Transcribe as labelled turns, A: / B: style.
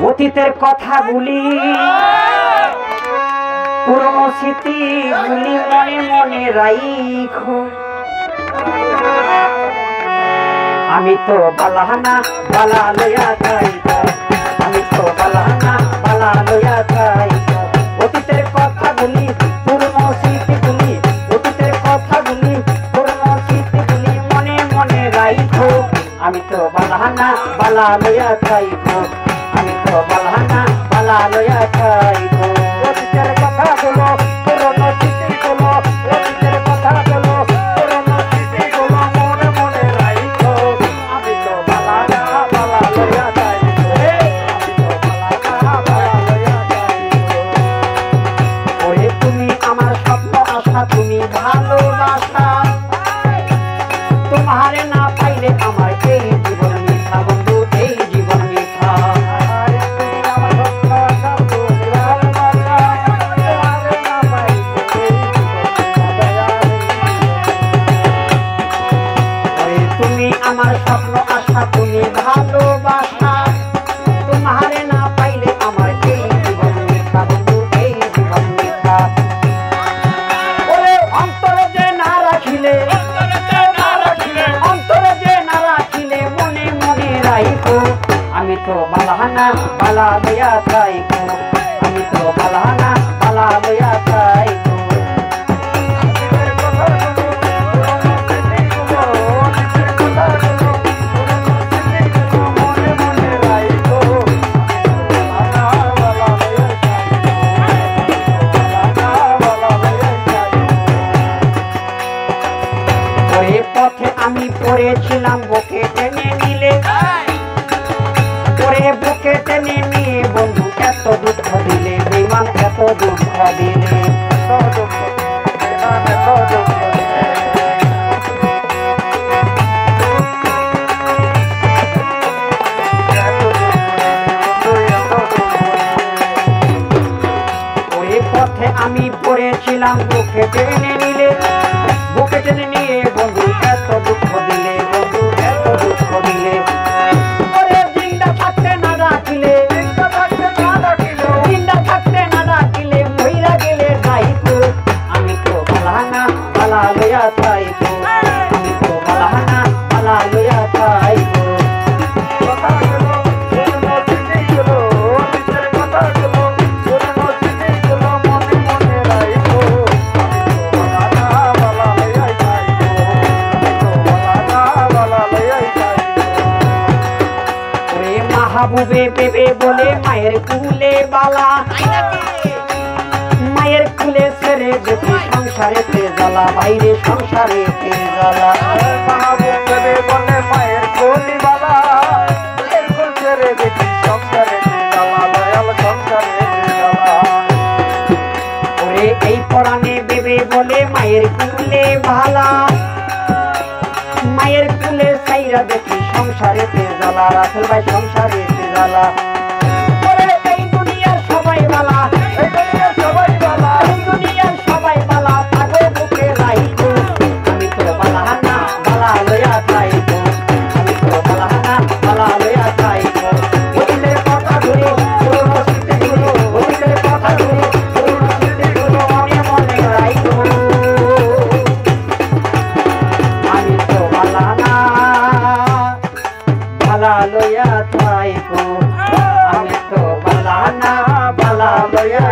A: অতীতের কথাগুলি পুরনো স্মৃতিগুলি মনে মনে রাইখো। আমি তো বালাহানা বালা লইয়া যাইব, আমি তো বালাহানা বালা লইয়া যাইব। অতীতের কথাগুলি পুরনো স্মৃতিগুলি, অতীতের কথাগুলি পুরনো স্মৃতিগুলি মনে মনে রাইখো। আমি তো বালাহানা বালা লইয়া যাইব, আমি তো বালাহানা বালা লইয়া যাইব। অতীতের কথাগুলো পুরনো স্মৃতিগুলো, অতীতের কথাগুলো পুরনো স্মৃতিগুলো মনে মনে রাইখো। আমি তো বালাহানা বালা লইয়া যাইব, আমি তো বালাহানা বালা লইয়া যাইব। ওরে তুমি আমার স্বপ্ন আশা, তুমি ভালোবাসা, তোমারে না পাইলে আমার এই জীবন মিথ্যা বন্ধু, এই জীবন মিথ্যা। তুমি আমার স্বপ্ন আশা, তুমি ভালোবাসা, তোমারে না পাইলে আমার এই জীবন মিথ্যা বন্ধু, এই জীবন মিথ্যা। ওরে অন্তরে যে না রাখিলে, অন্তরে যে না রাখিলে মনে মনে রাইখো। আমি তো বালাহানা বালা লইয়া যাইবো, আমি তো বালাহানা বালা লইয়া যাইবো। পথে আমি পড়েছিলাম, বুকে টেনে নিলে, পরে বুকে টেনে নিয়ে বন্ধু এত দুঃখ দিলে, বেমান এত দুঃখ দিলে। ওরে পথে আমি পড়েছিলাম, বুকে টেনে নিলে, বুকে টেনে নিয়ে বন্ধু এত দুঃখ দিলে, বন্ধু এত দুঃখ দিলে। ওরে জিন্দা থাকতে না রাখিলে, জিন্দা থাকতে না রাখিলে, জিন্দা থাকতে না রাখিলে মইরা গেলে যাইবো। আমি তো বালাহানা বালা লইয়া যাইবো, আমি তো বালাহানা বালা লইয়া যাইবো। মাহবুবে বেবে বলে মায়ের কুলে বালা, মায়ের কুলে ছেড়ে দেখি সংসারেতে জ্বালা, বাইরে সংসারেতে জ্বালা। মাহবুবে বলে মায়ের কুলে বালা, মায়ের কুল ছেড়ে দেখি সংসারেতে জ্বালা, দয়াল সংসারেতে জ্বালা। ওরে এই পরাণে বেবে বলে মায়ের কুলে ভালা, মায়ের কুলে সাইরা দেখি সংসারেতে জ্বালা, রাসেল ভাই সংসারেতে জ্বালা। এই দুনিয়ার সবাই বালা, এই দুনিয়ার সবাই বালা, এই দুনিয়ার সবাই বালা, পাগল বুকে রাইখো। আমি তো বালাহানা বালা লইয়া যাইবো, আমি তো বালাহানা বালা লইয়া যাইবো। অতীতের কথা ঘুরে পুরনো স্মৃতিগুলো, অতীতের কথা ঘুরে পুরনো স্মৃতিগুলো মনে মনে রাইখো। আমি তো বালাহানা বালা লইয়া যাইবো, আমি তো বালাহানা বালা লইয়া